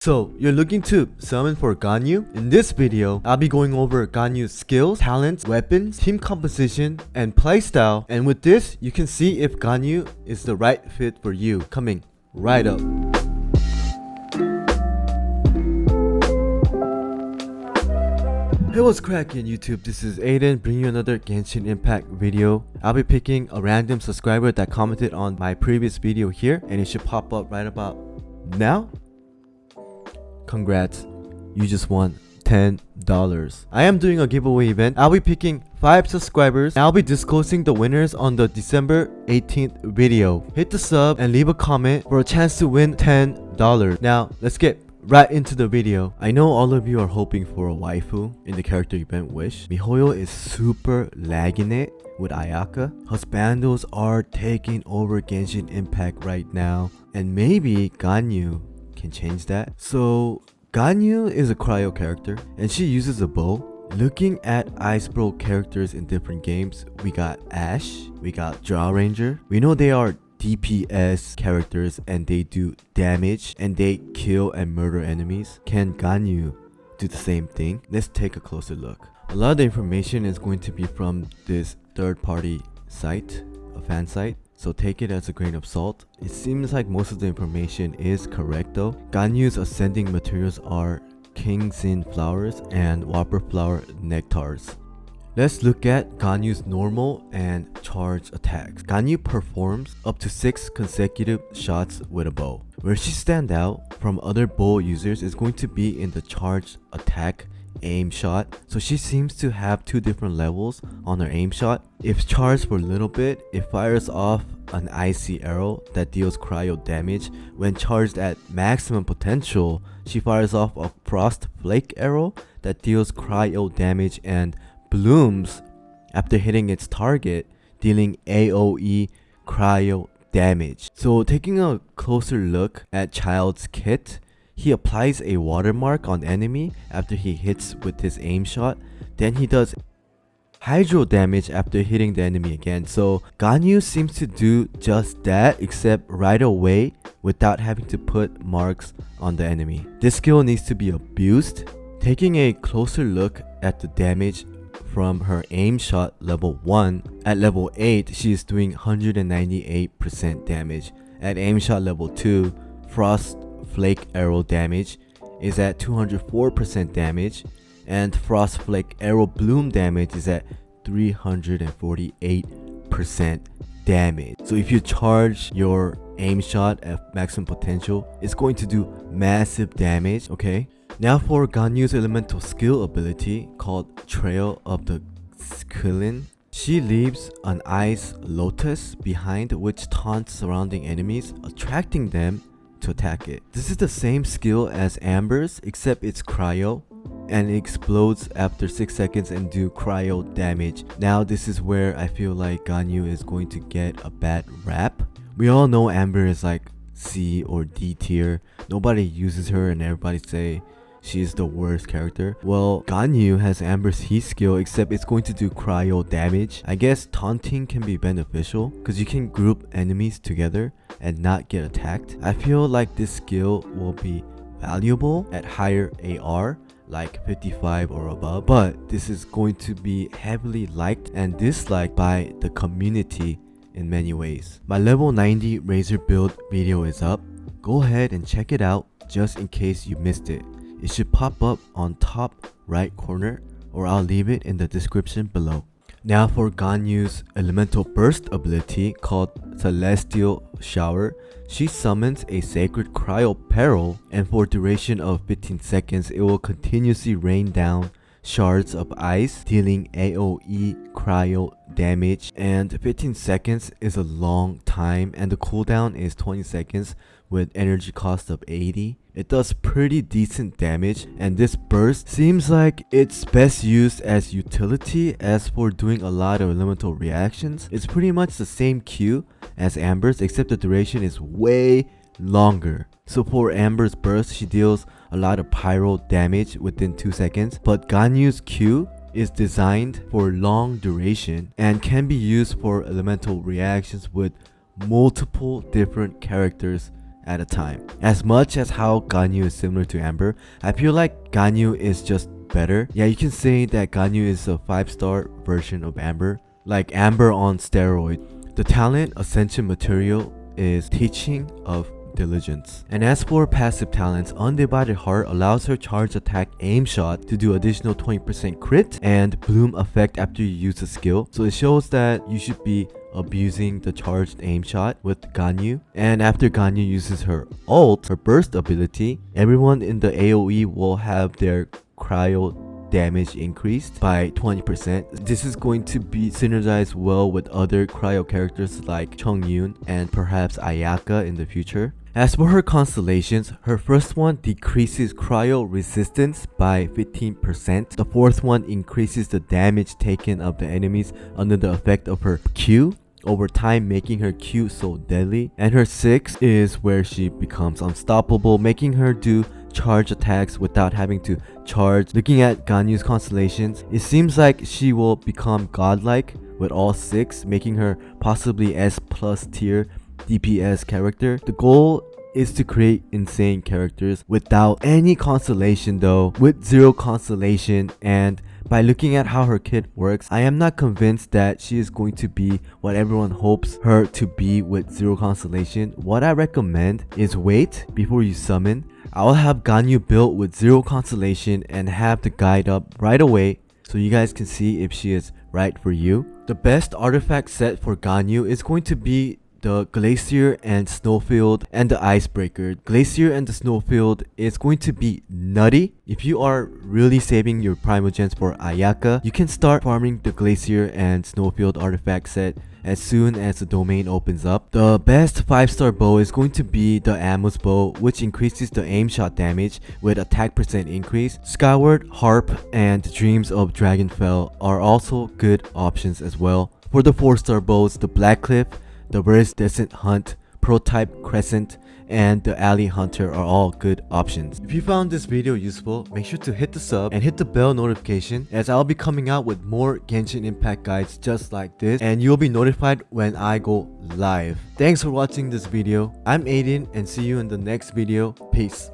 So, you're looking to summon for Ganyu? In this video, I'll be going over Ganyu's skills, talents, weapons, team composition, and playstyle. And with this, you can see if Ganyu is the right fit for you. Coming right up. Hey, what's cracking YouTube? This is Aiden bringing you another Genshin Impact video. I'll be picking a random subscriber that commented on my previous video here, and it should pop up right about now. Congrats, you just won $10. I am doing a giveaway event. I'll be picking 5 subscribers. I'll be disclosing the winners on the December 18th video. Hit the sub and leave a comment for a chance to win $10. Now, let's get right into the video. I know all of you are hoping for a waifu in the character event Wish. miHoYo is super lagging it with Ayaka. Husbandos are taking over Genshin Impact right now, and maybe Ganyu can change that. So Ganyu is a cryo character and she uses a bow. Looking at Ice Bro characters in different games, we got Ash, we got Draw Ranger. We know they are DPS characters and they do damage and they kill and murder enemies. Can Ganyu do the same thing? Let's take a closer look. A lot of the information is going to be from this third-party site, a fan site, so take it as a grain of salt. It seems like most of the information is correct though. Ganyu's ascending materials are Kingsin flowers and Whopper flower nectars. Let's look at Ganyu's normal and charge attacks. Ganyu performs up to 6 consecutive shots with a bow. Where she stands out from other bow users is going to be in the charge attack aim shot. So she seems to have 2 different levels on her aim shot. If charged for a little bit, it fires off an icy arrow that deals cryo damage. When charged at maximum potential, she fires off a frost flake arrow that deals cryo damage and blooms after hitting its target, dealing AoE cryo damage. So taking a closer look at Child's kit, he applies a watermark on enemy after he hits with his aim shot. Then he does hydro damage after hitting the enemy again. So Ganyu seems to do just that, except right away without having to put marks on the enemy. This skill needs to be abused. Taking a closer look at the damage from her aim shot level 1, at level 8 she is doing 198% damage. At aim shot level 2, frost flake arrow damage is at 204% damage, and frost flake arrow bloom damage is at 348% damage. So if you charge your aim shot at maximum potential, it's going to do massive damage. Okay, now for Ganyu's elemental skill ability called Trail of the Skillin. She leaves an ice lotus behind which taunts surrounding enemies, attracting them to attack it. This is the same skill as Amber's, except it's cryo and it explodes after 6 seconds and do cryo damage. Now this is where I feel like Ganyu is going to get a bad rap. We all know Amber is like C or D tier. Nobody uses her and everybody say she's the worst character. Well, Ganyu has Amber's heat skill, except it's going to do cryo damage. I guess taunting can be beneficial because you can group enemies together and not get attacked. I feel like this skill will be valuable at higher AR, like 55 or above, but this is going to be heavily liked and disliked by the community in many ways. My level 90 Razor build video is up. Go ahead and check it out just in case you missed it. It should pop up on top right corner, or I'll leave it in the description below. Now for Ganyu's elemental burst ability called Celestial Shower, she summons a sacred cryo peril, and for a duration of 15 seconds it will continuously rain down shards of ice, dealing AoE cryo damage. And 15 seconds is a long time, and the cooldown is 20 seconds with energy cost of 80. It does pretty decent damage, and this burst seems like it's best used as utility. As for doing a lot of elemental reactions, it's pretty much the same Q as Amber's, except the duration is way longer. So for Amber's burst, she deals a lot of pyro damage within 2 seconds, but Ganyu's Q is designed for long duration and can be used for elemental reactions with multiple different characters at a time. As much as how Ganyu is similar to Amber, I feel like Ganyu is just better. Yeah, you can say that Ganyu is a 5-star version of Amber, like Amber on steroid. The talent Ascension material is Teaching of Diligence. And as for passive talents, Undivided Heart allows her charge attack aim shot to do additional 20% crit and bloom effect after you use a skill. So it shows that you should be abusing the charged aim shot with Ganyu. And after Ganyu uses her ult, her burst ability, everyone in the AoE will have their cryo damage increased by 20%. This is going to be synergized well with other cryo characters like Chongyun and perhaps Ayaka in the future. As for her constellations, her first one decreases cryo resistance by 15%. The fourth one increases the damage taken of the enemies under the effect of her Q over time, making her Q so deadly. And her sixth is where she becomes unstoppable, making her do charge attacks without having to charge. Looking at Ganyu's constellations, it seems like she will become godlike with all 6, making her possibly S+ tier DPS character. The goal is to create insane characters without any constellation though, with 0 constellation, and by looking at how her kit works, I am not convinced that she is going to be what everyone hopes her to be with 0 constellation. What I recommend is wait before you summon. I'll have Ganyu built with 0 constellation and have the guide up right away so you guys can see if she is right for you. The best artifact set for Ganyu is going to be the Glacier and Snowfield and the Icebreaker. Glacier and the Snowfield is going to be nutty. If you are really saving your Primogens for Ayaka, you can start farming the Glacier and Snowfield artifact set as soon as the domain opens up. The best 5-star bow is going to be the Amos bow, which increases the aim shot damage with attack percent increase. Skyward, Harp, and Dreams of Dragonfell are also good options as well. For the 4-star bows, the Blackcliff, the Descent Hunt, Prototype Crescent, and the Alley Hunter are all good options. If you found this video useful, make sure to hit the sub and hit the bell notification, as I'll be coming out with more Genshin Impact guides just like this, and you'll be notified when I go live. Thanks for watching this video. I'm Aiden and see you in the next video. Peace.